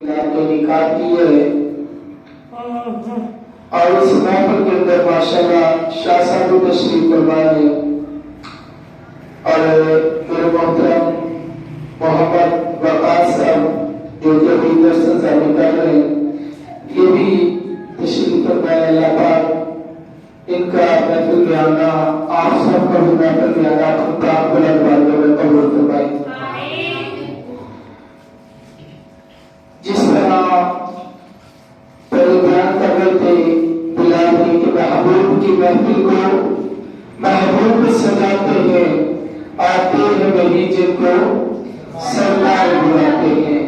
نکاح کی ہے اور اس محفل کے اندر ماشاءاللہ شاہ صاحب کو تشریف فرمائے اور میرے محترم محمد وقار صاحب جو کہ ابھی درس نظام کر رہے ہیں یہ بھی تشریف فرمائے۔ اللہ پاک ان کا محفل میں آنا آپ سب کا بھی محفل میں آنا اپنا بلند باتوں میں قبول فرمائے۔ جس طرح پہلے بیان کر رہے تھے بلال بھائی کہ محبوب کی محفل کو محبوب سجاتے ہیں، آتے ہیں وہی جن کو سرکار بلاتے ہیں۔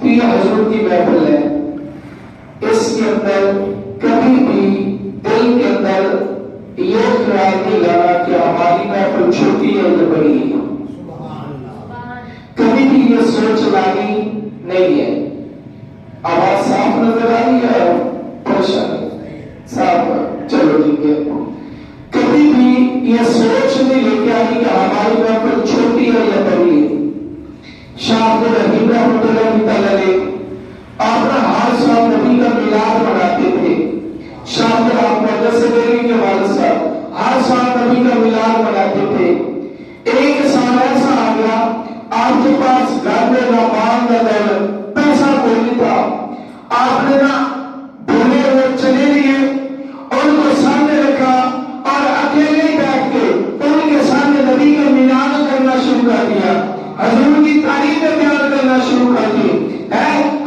تو یہ حضور کی محفل ہے، اس کے اندر کبھی بھی دل کے اندر یہ خیال نہیں لانا کہ ہماری محفل چھوٹی ہے یا بڑی ہے، کبھی بھی یہ سوچ لانی نہیں ہے۔ آواز صاف نظر آ رہی ہے؟ پریشانی صاف ہے، چلو ٹھیک ہے۔ کبھی بھی یہ سوچ نہیں لے کے آئی کہ ہماری محفل چھوٹی ہے یا بڑی ہے۔ شاہ عبد الرحیم رحمۃ اللہ تعالیٰ نے اپنا ہر سال نبی کا میلاد مناتے تھے۔ شاہ عبد الرحیم کے والد صاحب ہر سال نبی کا میلاد مناتے تھے۔ ایک سال ایسا آ گیا آپ کے پاس گھر میں نہ مال نہ دولت، پیسہ کوئی نہیں تھا، آپ نے نہ بھولے ہوئے چلے لیے، ان کو سامنے رکھا اور اکیلے ہی بیٹھ کے ان کے سامنے نبی کا میلاد کرنا شروع کر دیا، حضور کی تعریفیں بیان کرنا شروع کر دی۔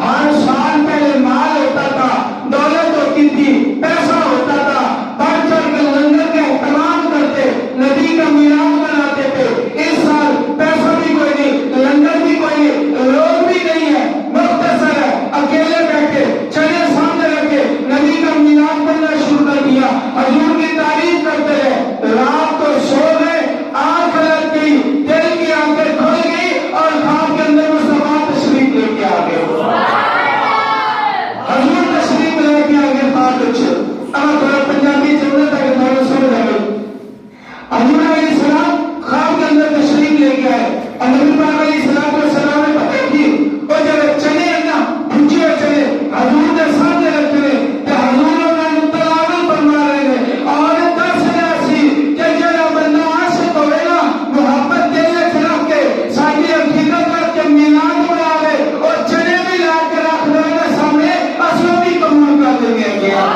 ہر سال پہلے مال ہوتا تھا، دولت ہوتی تھی، پیسہ ہوتا تھا، بڑھ چڑھ کر لنگر کا اہتمام کرتے، نبی کا میلاد مناتے تھے۔ اس سال پیسہ بھی کوئی نہیں، لنگر بھی کوئی نہیں، لوگ بھی نہیں ہے، مختصر ہے، اکیلے بیٹھے چلے سامنے رکھے نبی کا میلاد کرنا شروع کر دیا، حضور کی تعریف کرتے رہے۔ رات کو سو گئے، آنکھ لگ گئی، دل کی آنکھیں کھل گئی اور خواب کے اندر مصطفیٰ تشریف لے کے آ گئے، حضور تشریف لے کے آ گئے۔ خواب اب تھوڑا پنجابی چلنا تھا کہ تھوڑا سمجھ آ گئی۔ حضور علیہ السلام خواب کے اندر تشریف لے کے آئے اور نبی پاک علیہ السلام نے بتائی تھی وہ جب چلے نا بھوجے چلے حضور نے سامنے رکھ لے کہ حضور نے متلاول فرما رہے ہیں اور دس ایسی کہ جڑا بندہ عاشق ہوئے نا محبت دل میں رکھ کے ساری حقیقت رکھ کے میلاد بنا لے اور چنے بھی لا کے رکھ لے نا سامنے اصل بھی قبول کر دیں گے کیا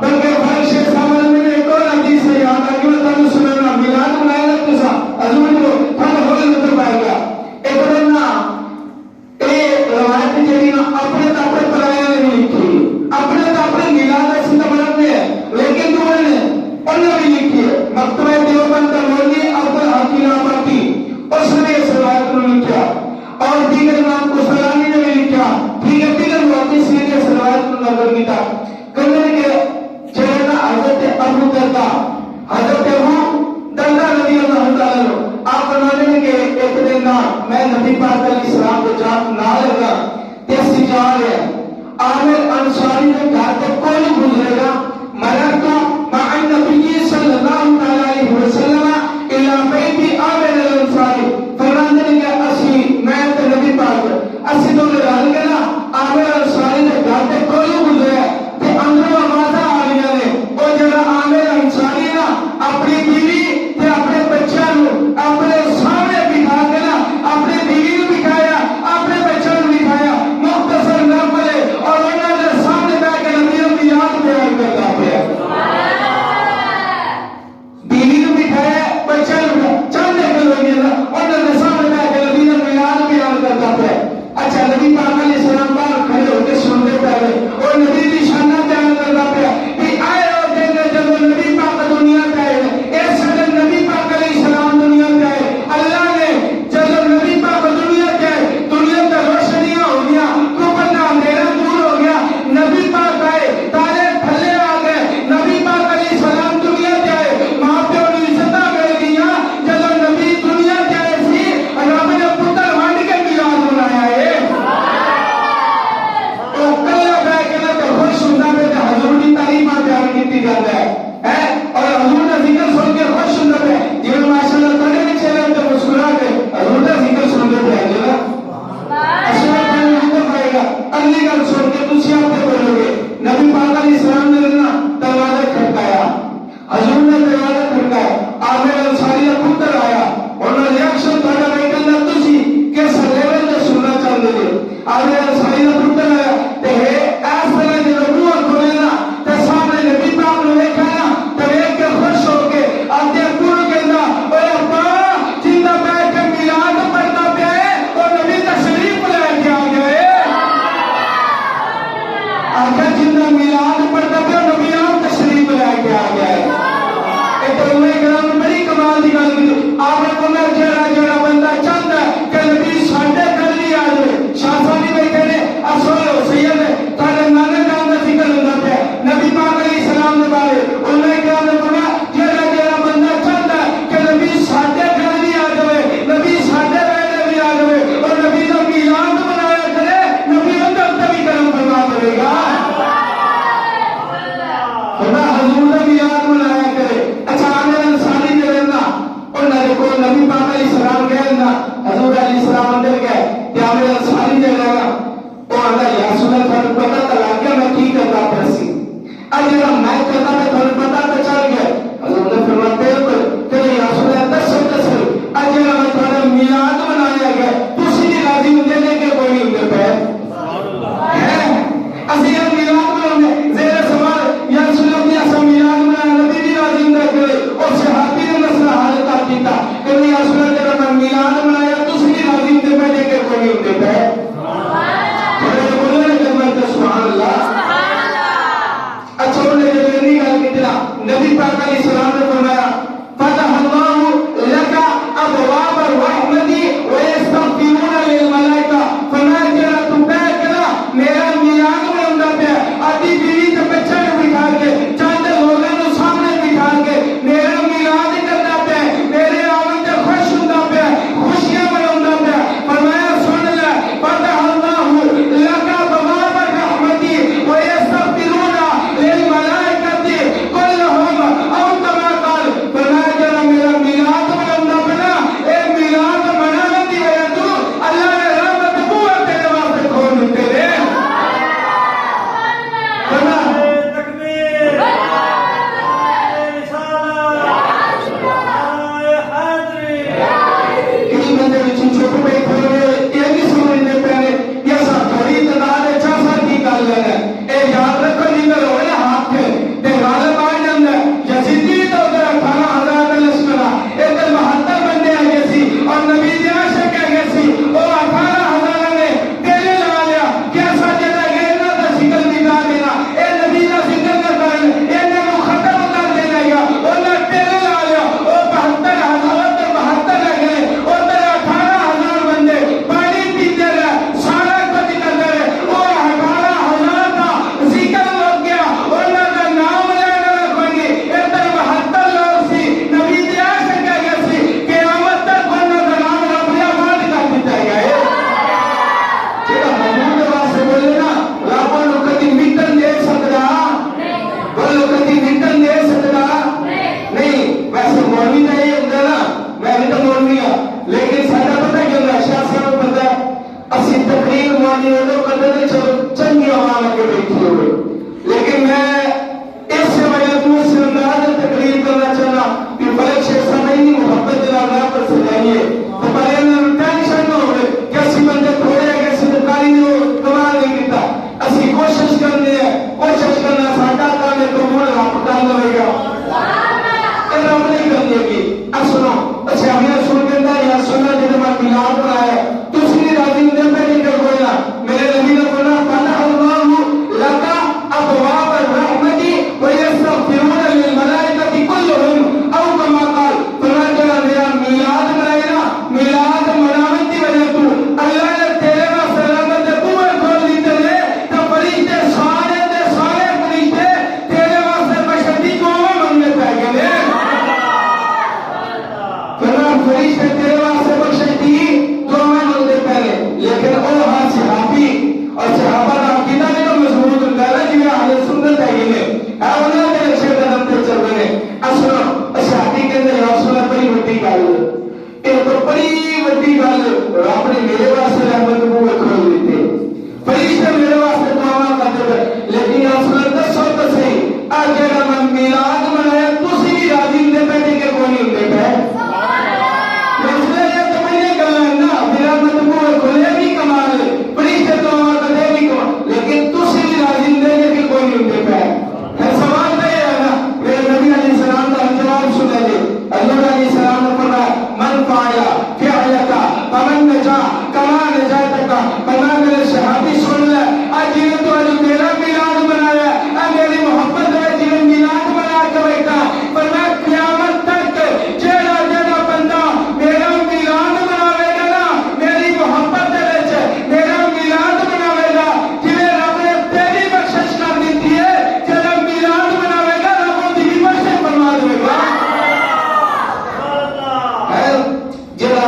بلکہ فرش سامنے میں ایک اور حدیث ہے یاد آ کہ وہ تم سننا میلاد بنائے نا کسا حضور کو پھل ہوئے نظر پائے گا ایک بندہ روایت جڑی نا اپنے تاپے پرایا نے لکھی اپنے تاپے میلاد ایسی تبرک میں ہے لیکن دوڑے نے انہوں بھی لکھی ہے مکتبہ دیوبند کا مولوی عبد الحکیم آبادی اس نے اس روایت کو لکھا اور دیگر امام قسطلانی نے بھی لکھا دیگر محدث نے اس روایت کو نقل کیا کہنے کے جڑا حضرت ابو دردا حضرت ابو دردا رضی اللہ تعالیٰ عنہ آپ فرمانے کے ایک دن میں نبی پاک علیہ السلام کو جان نہ لگا تیسی جا رہے ہیں عامر انصاری نے کہا کہ کوئی گزرے گا مرد مع النبی صلی اللہ علیہ وسلم الى بیت عامر الانصاری فرمانے کے اسی میں تے نبی پاک اسی تو لگال کے نا عامر انصاری نے کہا کہ کوئی گزرے تے اندر آوازہ آ رہی نے وہ جڑا عامر انصاری نا اپنی بیوی تے اپنے بچوں اپنے سامنے بٹھا کے نا اپنے بیوی کو بٹھایا اپنے بچوں کو بٹھایا مختصر نہ پڑے اور انہوں نے سامنے بیٹھ کے نبی کی یاد بیان کرتا پیا تھوڑا پتا تو لگ گیا میں کی کرتا پیا سی اج جڑا میں کرتا میں تھوڑا پتا تو چل گیا حضور نے فرمایا کہ یا رسول اللہ دسو اج جڑا میں تھوڑا میلاد منایا گیا تسی بھی راضی ہوندے نے کہ کوئی نہیں ہوندے پے سبحان اللہ ہے اسی ہم میلاد منانے زیر سوال یا رسول اللہ اسی میلاد منایا نبی بھی راضی ہوندا کہ اور صحابی نے مسئلہ حل کر دیتا کہ یا رسول اللہ جڑا میں میلاد منایا تسی بھی راضی ہوندے پے کہ کوئی نہیں ہوندے پے نبی پاک علیہ السلام نے فرمایا فتح اللہ لک ابواب الرحمت ویستغفرون للملائکہ فرمایا جڑا تو بیٹھ کے میرا میلاد مناوندا پیا اپنی بیوی تے بچے نوں بٹھا کے چند لوگاں نوں سامنے بٹھا کے میرا میلاد کردا پیا میرے آمد تے خوش ہوندا پیا خوشیاں مناوندا پیا فرمایا سن لے فتح اللہ لک ابواب الرحمت ویستغفرون للملائکہ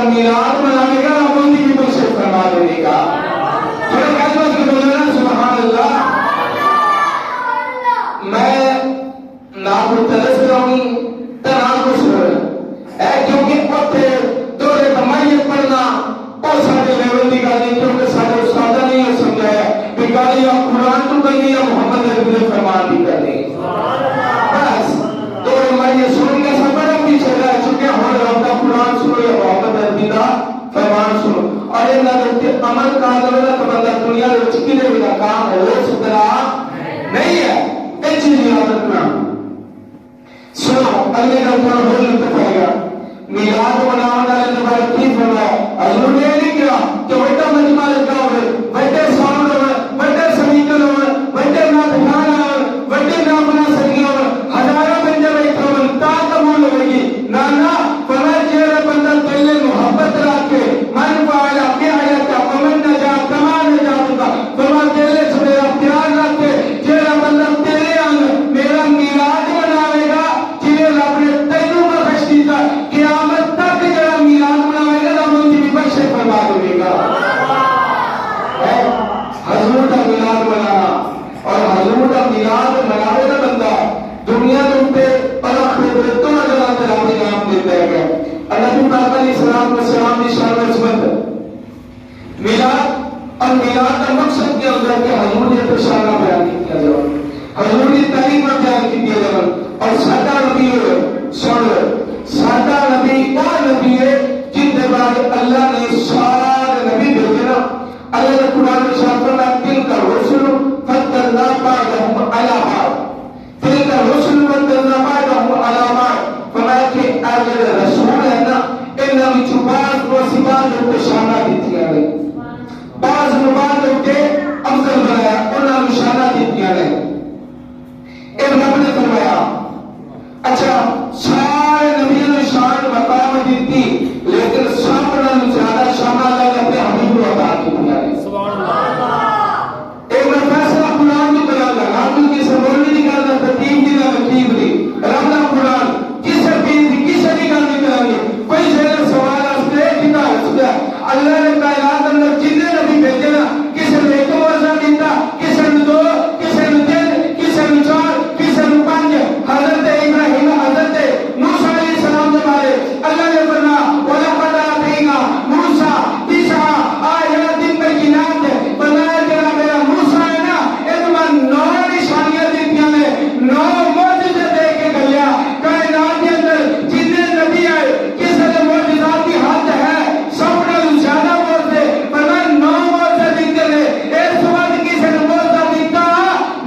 میلاد منانے کا رب ان کی بخشش فرما دے گا قیامت کا دورہ تو بندہ دنیا میں چکنے بھی کام ہو سکتا نہیں ہے. ایک چیز یاد رکھنا سنو اگلے کا تھوڑا بول لیتے پائے گا میلاد منانے والے نے بڑا کی فرمایا حضور نے نہیں کیا کہ بڑا مجمع لگا ہوئے بڑے ساؤنڈ ہوئے بڑے سپیکر ہوئے بڑے نعت خوان ہوئے بڑے نعت سنگی ہوئے ہزاروں بندے بیٹھے ہوئے تاکہ مول ہوگی نانا فرمایا جیرے بندہ دل محبت رکھ کے من فعل اپنی آیت ومن نجات کما نجات کا فرمایا دل سے میرا پیار رکھ کے جیرے بندہ تیرے آنگ میرا میلاد مناوے گا جنہیں رب نے تینوں پر خش دیتا قیامت تک جڑا میلاد مناوے گا رب ان کی بھی بخشش فرما دے گا. حضور کا میلاد منانا اور حضور کا میلاد مناوے گا بندہ دنیا کے اوپر اور آخرت میں تو اللہ تعالیٰ کے نام دیتا ہے. نبی پاک علیہ السلام کی شان و عظمت میلاد اور میلاد کا مقصد کیا ہوتا ہے کہ حضور نے پرشانہ بیان کیا جائے حضور کی تعلیم پر بیان کیا جائے اور سادہ نبی سن سادہ نبی وہ نبی ہے جن کے بعد اللہ نے سارے نبی بھیجے نا. اللہ نے قرآن میں ارشاد فرمایا تلک الرسل فضلنا بعضهم علی بعض تلک الرسل فضلنا بعضهم علی بعض فرمایا کہ اگر رسول ہے نا انہاں وچ بعض کو صفات تے شانہ دتیاں نے بعض نبات تے افضل بنایا انہاں نوں شانہ دتیاں نے. ایک رب نے فرمایا اچھا سارے نبیوں نے شان مقام دیتی لیکن سب نال زیادہ شان اللہ نے اپنے حبیب کو عطا کی ہے. سبحان اللہ. ایک میں فیصلہ قرآن کی طرح کا آپ کی سمجھنے نہیں کرنا ترتیب کی نہ ترتیب دی رب کا قرآن کس پیر کی کس نہیں کرنی کریں گے کوئی شہر سوال اسے کتا ہے اللہ نے کائنات اندر جتنے نبی بھیجے نا کسی نے ایک موضوع دیتا کسی نے دو کسی نے تین کسی نے چار کسی نے پانچ حضرت ابراہیم حضرت موسیٰ علیہ السلام کے بارے اللہ نے فرمایا وَلَقَدْ آتَيْنَا مُوسَىٰ تِسْعَ آیَاتٍ بَيِّنَاتٍ فرمایا کہ میرا موسیٰ ہے نا ایک 9 نشانیاں دیتیاں نے 9 معجزے دے کے گیا کائنات کے اندر جتنے نبی آئے کسی نے معجزات کی حد ہے سب نے زیادہ معجزے فرمایا 9 معجزے دیتے نے ایک سوال کسی نے معجزہ دیتا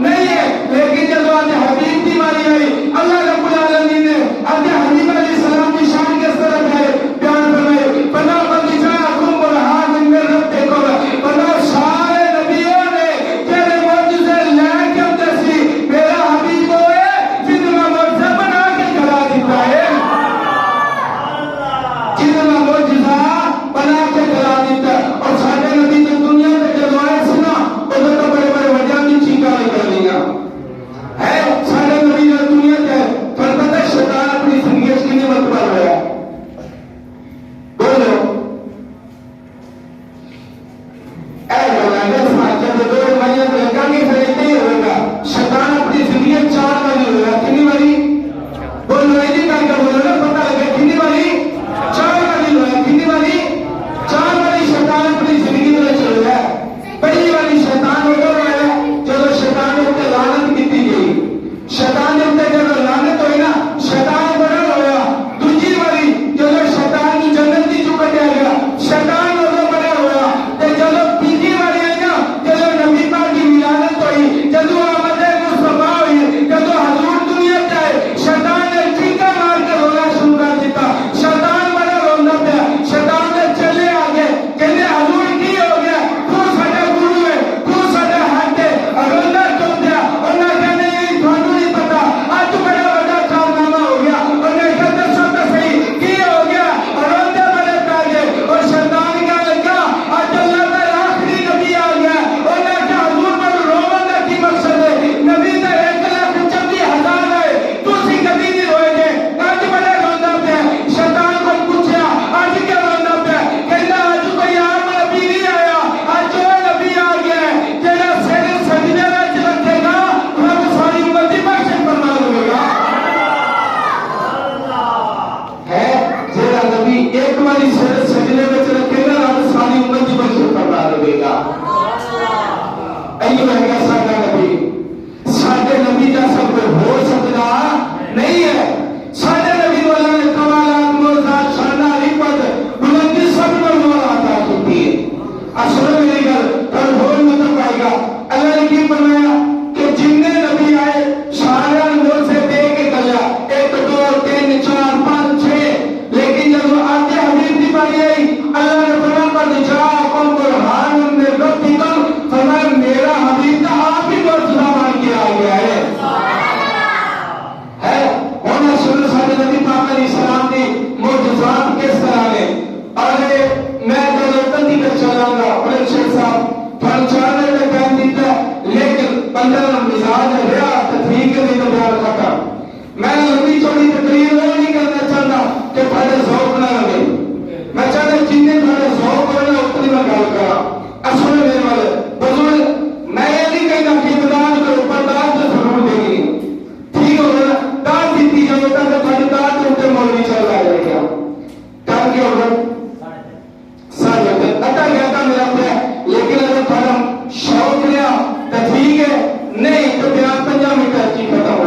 نہیں ہے لیکن جب آج حبیب کی باری آئی اللہ رب العالمین نے آج حبیب علیہ السلام کی شان کس طرح ہے بیان فرمائے بنا بندشاکم برہان من ربکم بنا سارے نبیوں نے تیرے معجزے لے کے اندر سی میرا حبیب ہوئے جن میں معجزہ بنا کے کھلا دیتا ہے جن میں معجزہ بنا کے کھلا دیتا ہے. اور سارے نبی جو دنیا میں جب آئے سنا ادھر تو بڑے بڑے وجہ کی چیکا نکل لیا ہے سارے نبی جو دنیا کے پر پتہ شیطان اپنی زندگی کی نعمت پر رہا بولو اے بلندے سماجہ جو دو مہینے لگا نہیں پھیلتے ہی ہوگا شیطان اپنی زندگی 4 مہینے ہوگا کتنی باری بولو ایدی کہیں کا بولو نا پتہ لگا کتنی باری 4 مہینے ہوگا کتنی باری 4 باری شیطان اپنی زندگی میں چل رہا ہے. پہلی باری شیطان ہوگا ہے جب شیطان نے اپنے لعنت کی گئی شیطان نے اپنے جب لعنت ہوئی نا شیطان بڑا ہویا دوسری باری جب شیطان کی جنت کی چکا دیا گیا شیطان ہوگا بڑا ہویا تے جب تیسری باری آئی نا جب نبی پاک کی ولادت ہوئی جب آمد مصطفیٰ ہوئی جب حضور دنیا جائے شیطان نے چیکا مار کر رونا شروع کر دیتا شیطان بڑا رونا پیا شیطان نے چلے آگے کہنے حضور کی ہو گیا تو ساڈا گرو ہے تو ساڈا ہاتھ ہے رونا کیوں پیا اور نہ کہنے یہ تھانوں نہیں پتا آج بڑا بڑا کارنامہ ہو گیا اور نے کہا دسو تو صحیح کی ہو گیا روندے بڑے پاگے اور شیطان کا لگا آج اللہ کا آخری نبی آ گیا اور نے کہا حضور پر رومن کا کی مقصد ہے نبی نے 1,40,000 آئے تو اسی کبھی نہیں روئے گے آج بڑا روندہ پہ شیطان کو پوچھا آج کیا روندہ پہ کہنا آج کوئی عام نبی نہیں آیا آج جو نبی آ گیا ہے تیرا سر سجدے میں رکھے گا رب ساری امت کی بخشش فرما دے گا ہے تیرا نبی ایک باری سر سجدے میں رکھے گا رب ساری امت کی بخشش فرما دے گا. ایو ہے ساڈا نبی ساڈے نبی جیسا کوئی ہو سکتا نہیں ہے. ساڈے نبی والا نے کمالات معجزات شان عظمت بلندی سب کو عطا کی ہے. اصل میں تھوڑا 4 منٹ کا ٹائم دیتا ہے، لیکن بندہ مزاج رہا تو ٹھیک ہے، نہیں تو بیان ختم۔ میں لمبی چوڑی تقریر وہ نہیں کرنا چاہتا کہ تھوڑے ذوق نہ لگے، میں چاہتا جتنے تھوڑے ذوق ہوئے اتنی میں گل کرا۔ اصل میرے والے بزرگ، میں یہ نہیں کہتا کہ امداد کے اوپر داد سے ضرور دے گی، ٹھیک ہو گیا، داد دیتی جائے گا تو تھوڑی داد کے اوپر مولوی چل رہا ہے کیا ٹائم کیا ہوگا 7:30 اٹھا گیا تھا میرا پہ، لیکن اگر تھوڑا شوق لیا تو ٹھیک ہے، نہیں تو بیان 5 منٹ کی ختم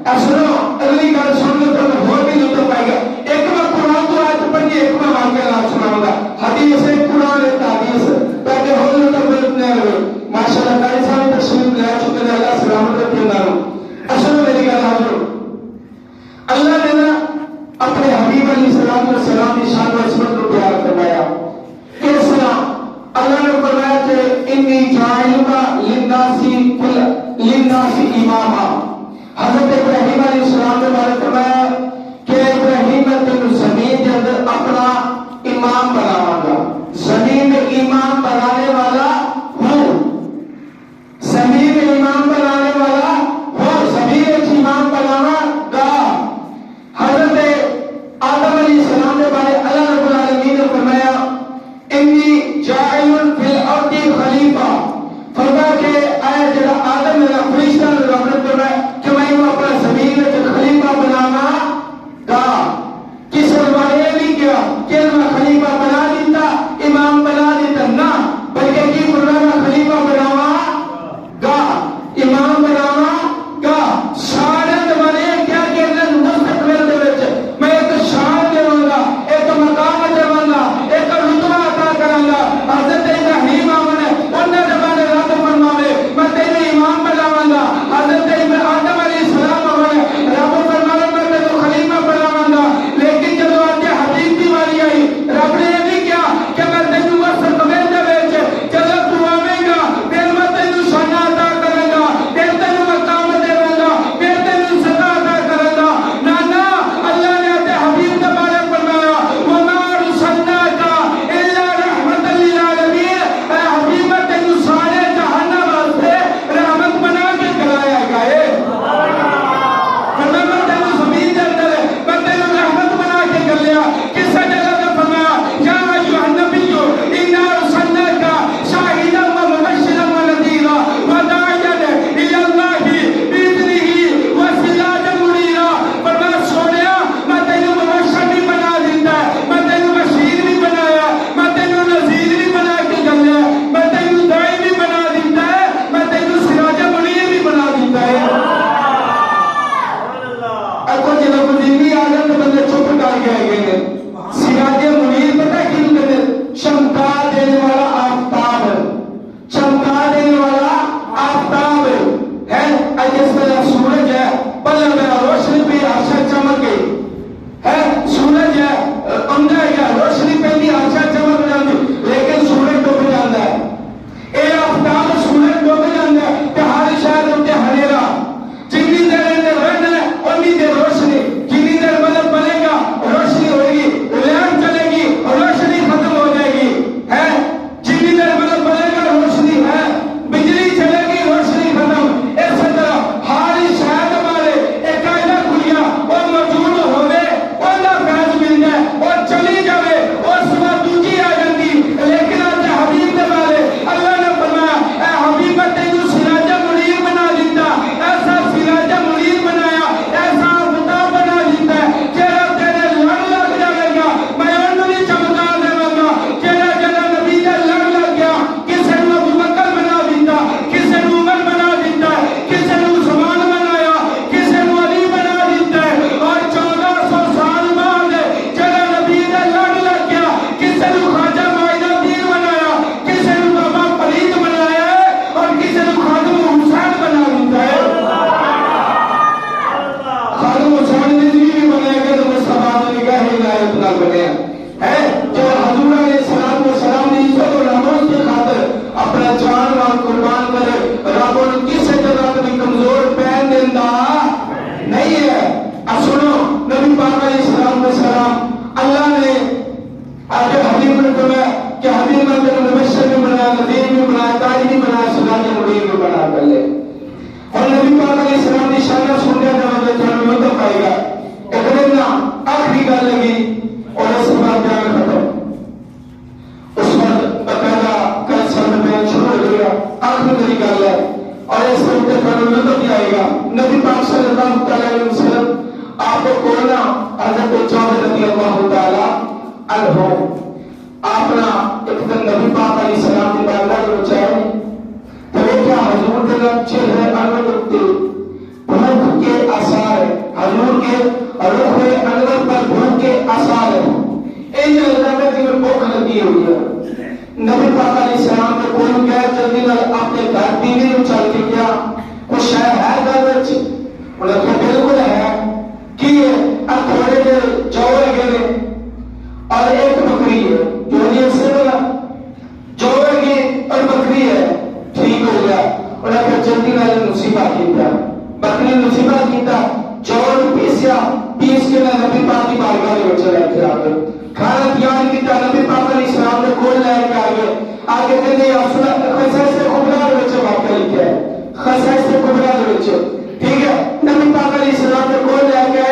سنو اگلی گل سن لو تو اور بھی لطف آئے گا. ایک میں قرآن تو آیت پڑھی, ایک میں واقعہ آپ سناؤں گا. حدیث ہے, قرآن ایک حدیث تاکہ اور لطف بلتنے ہوئے. ماشاءاللہ قاری صاحب تشریف لے چکے ہیں, اللہ سلامت رکھے داروں. سنو میری گل حضور, اللہ نے نا اپنے حبیب علیہ السلام کی شان و عظمت کو پیار فرمایا. کس طرح اللہ نے فرمایا کہ انی جاعلک للناس اماما. حضرت ابراہیم علیہ السلام کے بارے فرمایا کہ ابراہیم میں تینوں زمین کے اندر اپنا امام بناواں گا. زمین میں امام بنانے والا ہوں, زمین میں امام بنانے والا ہوں, زمین میں امام بناواں گا. حضرت آدم علیہ السلام کے بارے اللہ رب العالمین نے فرمایا انی جاعل فی الارض خلیفہ. فرمایا کہ اے جڑا آدم میرا فرشتہ نے رب نے فرمایا کہ میں اپنا زمین میں خلیفہ بناواں گا. کس نے نہیں کیا کہ میں خلیفہ بنا دیتا, امام بنا دیتا, نہ بلکہ کی فرمایا خلیفہ بناواں گا, امام بناواں گا. شان والے کیا کہتے ہیں مستقبل دے وچ میں ایک شان دے گا, ایک مقام دے گا, ایک رتبہ عطا کراں گا. حضرت ابراہیم آمنے انہاں دے بارے رب فرماوے میں تینوں امام بناواں گا. حضرت آدم علیہ السلام آمنے رب فرماوے میں تینوں خلیفہ بناواں گا. لیکن جب آج حبیب دی واری آئی رب نے یہ نہیں کیا کہ میں تینوں مستقبل دے وچ جب تو آویں گا پھر میں تینوں شان عطا کراں گا, پھر تینوں مقام دے گا, پھر تینوں سزا عطا کراں گا. نہ نہ, اللہ نے اپنے حبیب کے بارے فرمایا وما ارسلناک الا رحمۃ للعالمین. اے حبیب میں تینوں سارے جہان واسطے رحمت بنا کے کلایا گیا ہے. فرمایا میں تینوں زمین دے اندر میں تینوں رحمت بنا کے کلیا. کس جگہ تے فرمایا یا ایھا النبی انا ارسلناک شاہدا ومبشرا ونذیرا وداعیا الی اللہ باذنہ وسراجا منیرا. فرمایا سونیا میں تینوں مبشر بھی بنا دیتا ہے, میں تینوں بشیر بھی بنایا, میں تینوں نذیر بھی بنا کے کلیا, میں تینوں داعی بھی بنا دیتا ہے, میں تینوں سراجا منیر بھی بنا دیتا ہے. اکو جب مدینی آ جائے تو بندے چپ کر گئے گئے. سراج منیر پتہ کیوں کہتے ہیں؟ چمکا دینے والا آفتاب, چمکا دینے والا آفتاب ہے. جس طرح سورج ہے پہلے میرا روشنی پہ آشا چمک گئی ہے, سورج ہے اندر ہے روشنی پہ بھی آشا چمک جاتی, لیکن سورج ڈوب جاتا ہے. اے آفتاب سورج ڈوب جاتا ہے کہ ہر شاید اتنے ہنیرا جتنی دیر اندر رہنا ہے اتنی دیر روشنی, جتنی دیر مطلب بنے گا روشنی ہوئے گی, لیمپ چلے گی روشنی ختم ہو جائے گی ہے, جتنی دیر مطلب بنے گا روشنی ہے, بجلی چلے گی روشنی ختم. اس طرح ہر شاید ہمارے ایک قاعدہ کھلیا اور موجود ہوئے اور نہ فیض مل جائے اور چلی جائے اور صبح دوجی آ جاتی. لیکن آج حبیب کے بارے اللہ نے فرمایا اے حبیب میں تینوں سراجا منیر بنا دیتا, ایسا سراجا منیر بنایا, ایسا آفتاب بنا دیتا ہے جیڑا تیرے لڑ لگ جائے گا میں انہوں نے چمکا دے گا. جیڑا جیڑا نبی دے لڑ لگ گیا کسے نو ابو بکر بنا دیتا, کسے نو عمر بنا دیتا ہے, کسے نو عثمان بنایا, کسے نو علی بنا دیتا ہے. اور 1400 سال بعد جیڑا نبی دے لڑ لگ گیا کسے نو خواجہ معین الدین بنایا, کسے نو بابا فرید بنایا ہے, اور کسے نو خادم حسین بنا دیتا ہے. خادم حسین نے بھی بنایا کہ تو مصطفیٰ نے نگاہ ہدایت نہ بنیا ہے, جو حضور علیہ السلام نے عزت و ناموس کی خاطر اپنا جان مال قربان کرے. رب ان کسی جگہ کبھی کمزور پہن دینا نہیں ہے. اب سنو نبی پاک علیہ السلام اللہ نے آج حبیب نے فرمایا کہ حبیب نے تیرے مبشر بھی بنایا, نذیر بھی بنایا, داعی بھی بنایا, سراج منیر بھی بنا کر لے. اور نبی پاک علیہ السلام کی شان سن کے جب جان میں تو پائے گا ایک دن نا آخری گل لگی اور اس کے بعد بیان ختم. اس وقت بقاعدہ کل سال میں شروع ہو گیا, آخری میری گل ہے اور اس کے اوپر جان میں تو بھی آئے گا. نبی پاک صلی اللہ علیہ وسلم آپ کو کورونا حضرت جابر رضی اللہ تعالی عنہ آپ نا ایک دن نبی پاک علیہ السلام کی بارگاہ میں چاہے تو کیا حضور کے چہرے انور کے بھوک کے آثار کے روح انور پر بھوک کے آثار ہیں. ان لگتا ہے کہ بھوک لگی ہوئی ہے. نبی پاک علیہ السلام نے کوئی کہا جلدی نال اپنے گھر بیوی نوں چل کے کیا کچھ شے ہے گھر وچ؟ انہاں نے بالکل ہے. کی ہے تھوڑے جے جو ہے اور ایک بکری ہے جو یہ سر جو ہے اور بکری ہے. ٹھیک ہو گیا. انہاں نے جلدی نال نصیبہ کیتا بکری نصیبہ کیتا چور پیسیا پیس کے نبی پاک کی بارگاہ میں چلے کے آ گئے. کھانا تیار کیتا نبی پاک علیہ السلام نے کول لے کے آگے کہتے یا رسول اللہ خصائص کبریٰ دے وچ واقع لکھا ہے. خصائص کبریٰ دے وچ ٹھیک ہے. نبی پاک علیہ السلام نے کول لے کے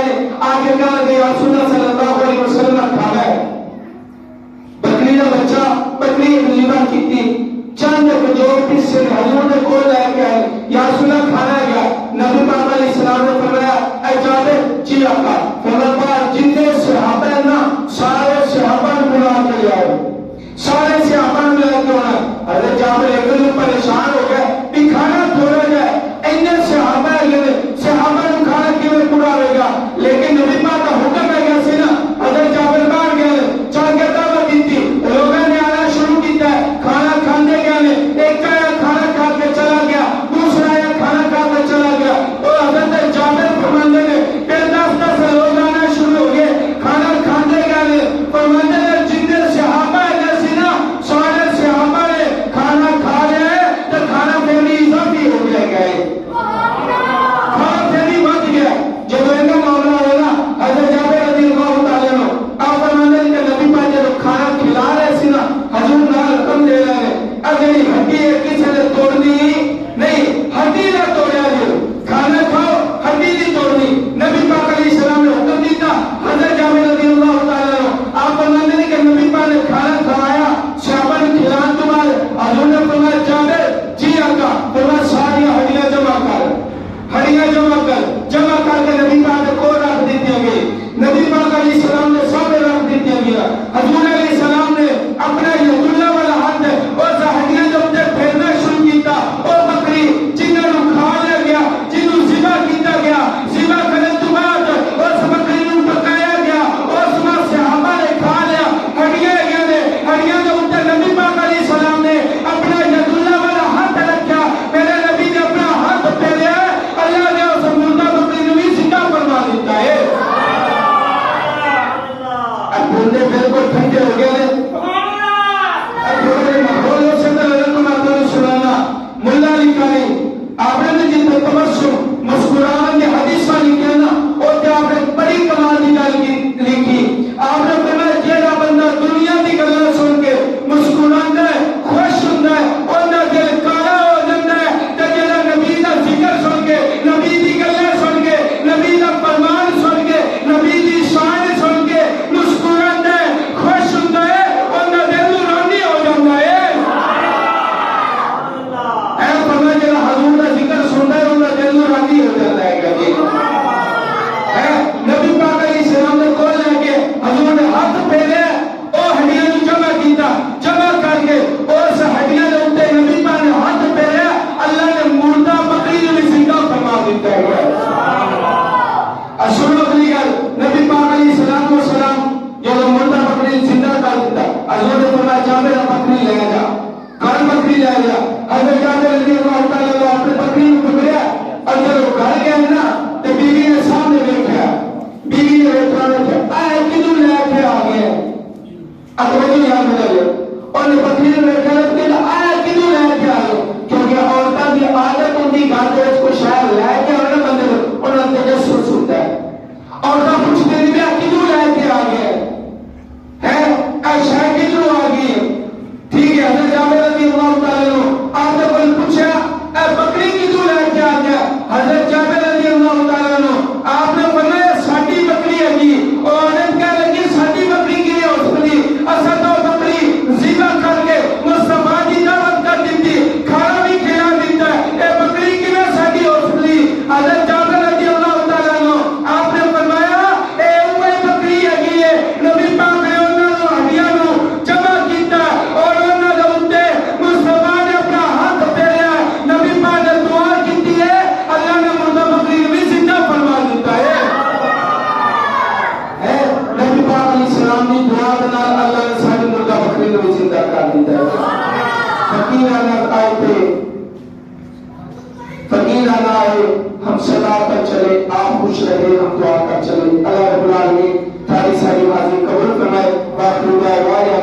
آگے کہا کہ یا رسول اللہ صلی اللہ علیہ وسلم کھانا ہے. بکری کا بچہ بکری ذبح کیتی چند جو پیس سے حضور نے کول لے کے یا رسول اللہ کھانا ہے. نبی پاک علیہ السلام نے فرمایا اے جابر جی آقا. فرمایا جتنے صحابہ ہیں نا سارے صحابہ نے بلا کے لے آئے. سارے صحابہ نے لے کے آنا. حضرت جابر ایک دن پریشان ہو گئے کہ کھانا تھوڑا جائے اتنے صحابہ ہیں صحابہ نے کھانا کیوں پورا ہوئے گا. لیکن نبی پاک کا حکم ہے گیا سی نا. حضرت جابر باہر گئے چل کے دعوت دی تھی لوگوں نے آنا شروع کیتا ہے. کھانا کھانے گئے ایک کھانا کھا کے چلا گیا دوسرا کھانا کھا کے چلا گیا. اور حضرت جابر فرماتے ہیں پھر 10 لوگ آنا شروع ہو گئے کھانا کھانے گئے. فرماتے ہیں جتنے صحابہ ہیں سی نا سارے صحابہ نے کھانا کھا لیا تو کھانا پھر بھی اضافی ہو گیا گئے. کھانا پھر بھی بچ گیا. جب ان کا معاملہ ہوا نا حضرت جابر رضی اللہ تعالیٰ عنہ آپ فرماتے ہیں کہ نبی پاک جب کھانا کھلا رہے سی نا حضور نہ رقم دے رہے ہیں اگر ہڈی ایک کسی نے توڑنی نہیں ہڈی نہ توڑیا جو کھانا کھاؤ ہڈی نہیں توڑنی. نبی پاک علیہ السلام نے حکم دیتا. حضرت جابر رضی اللہ تعالیٰ عنہ آپ فرماتے ہیں کہ نبی پاک نے کھانا کھلایا صحابہ نے کھلان تو بعد حضور نے فرمایا جابر جی آقا. فرمایا ساری ہڈیاں جمع کر کے نبی پاک کو رکھ دی گئی. نبی پاک علیہ السلام نے سب رکھ دی گیا. حضور علیہ السلام نے اپنا ید اللہ والا ہاتھ اور ہڈیاں جو پھیرنا شروع کیتا. اور بکری جنہوں کھا لیا گیا جنہوں ذبح کیتا گیا ذبح کرنے تو بعد اس بکری کو پکایا گیا اور اس میں صحابہ نے کھا لیا. ہڈیاں جو نبی پاک علیہ السلام نے اپنا ید اللہ والا ہاتھ رکھا. میرے نبی نے اپنا ہاتھ پھیریا اللہ نے اس مردہ بکری کو بھی زندہ فرما دیتا ہے. اب بندے بالکل ٹھنڈے ہو گئے ملا لکھا ہے آپ نے جن کو تبسم مسکراہٹ کے حدیث لکھے نا اور کیا آپ نے بڑی کمال کی گل لکھی. آپ نے فرمایا جیڑا بندہ دنیا کی گلاں سن کے مسکراتا ہے خوش ہوتا ہے اور نہ دل کالا ہو جاتا ہے تے جیڑا نبی دا ذکر سن کے نبی دی گلاں سن کے نبی دا فرمان سن کے نبی دی شان سن کے مسکراتا ہے خوش ہوتا ہے اور نہ دل روانی ہو جاتا ہے. حضور کا ذکر سنتا ہے ان کا دل راضی ہو جاتا ہے. نبی پاک علیہ السلام نے کول لے کے حضور نے ہاتھ پھیرے اور ہڈیاں کو جمع کیتا. جمع کر کے اس ہڈیاں کے اوپر نبی پاک نے ہاتھ پھیرے اللہ نے مردہ بکری کو بھی زندہ فرما دیتا ہے. سنو اگلی گل نبی پاک علیہ السلام جب مردہ بکری زندہ کر دیتا حضور نے فرمایا جابر بکری لے جا گھر بکری لے جا. حضرت جابر رضی اللہ تعالیٰ اپنے بکری کو پکڑیا اور جب گھر گئے نا تو بیوی نے سامنے دیکھا. بیوی نے دیکھا اے کدوں لے کے آ گئے اکوجی یاد ہو جائے اور بکری نے دیکھا اے کدوں لے کے آ گئے. کیونکہ عورتوں کی عادت ہوتی گھر کے کو شاید لے کے آنے بندے انہوں نے تجسس ہوتا ہے. عورتیں پوچھتے ہیں بیا کدوں لے کے آ گئے ہے اے شاید کدوں آ گئی. ٹھیک ہے حضرت جابر رضی اللہ تعالیٰ فقیرانہ آئے تھے، فقیرانہ آئے، ہم سدا کر چلے، آپ خوش رہے، ہم دعا کر چلے۔ اللہ رب العالمین تاری ساری بازی قبول فرمائے۔ باقی دعا